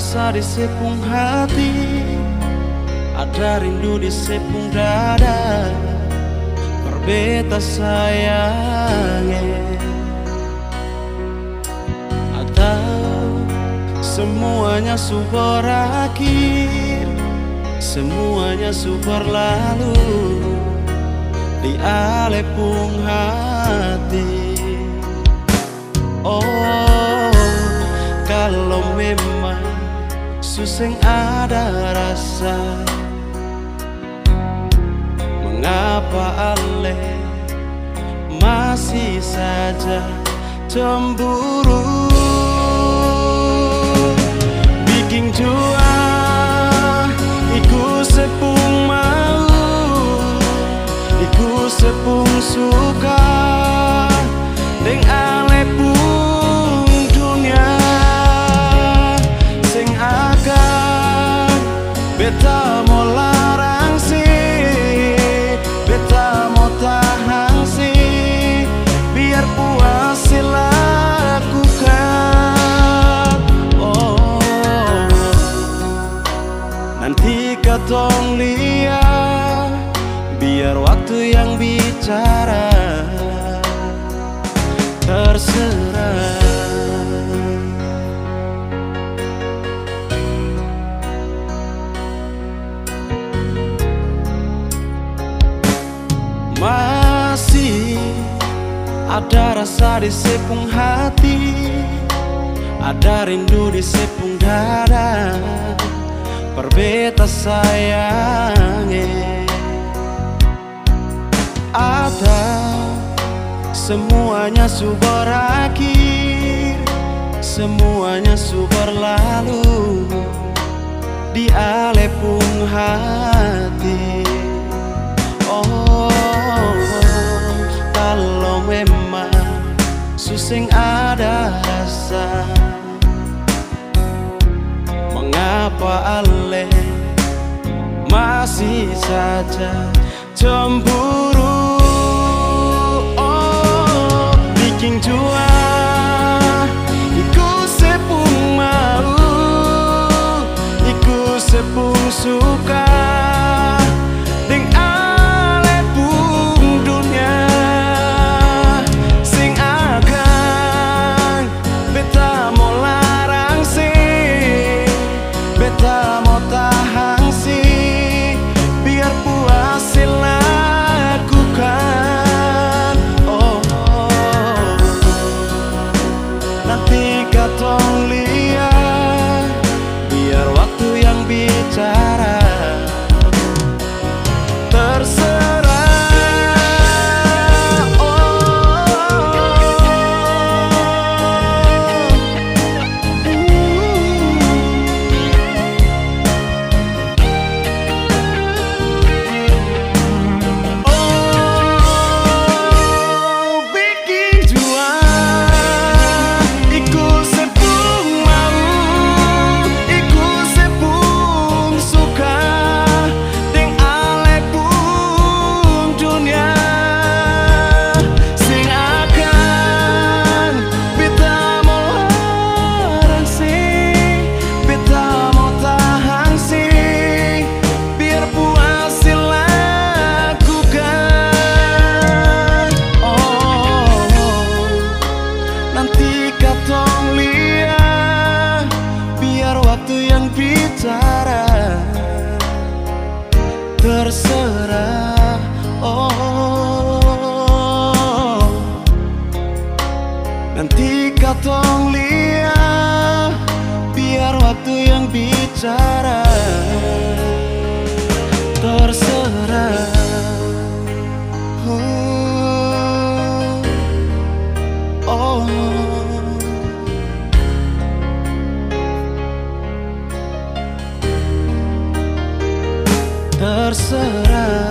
rasa di sepung hati, ada rindu di sepung dada. Berbeta sayangnya, atau semuanya su berakhir, semuanya su berlalu di alepung hati. Oh, kalau memang suseng ada rasa, mengapa ale masih saja cemburu? Bikin jua iku sepung mau, iku sepung suka deng ale pun dunia sing akan beta mau larang sih, beta mau tahan sih, biar puas lakukan. Oh, nanti katong lihat, biar waktu yang bicara. Terserah. Masih ada rasa di sepung hati, ada rindu di sepung dada. Berbeta sayangnya, ada semuanya su berakhir, semuanya su berlalu di alepung hati. Oh, kalau memang suseng ada rasa, mengapa ale masih saja cemburu? Bikin jua iku sepung mau, iku sepung suka deng ale pun dunia sing akan beta mau larang sih, beta mau tahan sih, biar puas lakukan. Nanti katong lihat, biar waktu yang bicara. Terserah. Bikin jua iku sepung mau, iku sepung suka deng ale pun dunia sing akan beta mau larang sih, beta mau tahan sih, biar puas lakukan. Oh, nanti katong lihat, biar waktu yang bicara. Terserah. Oh, nanti katong lihat, biar waktu yang bicara. Terserah. Oh, terserah.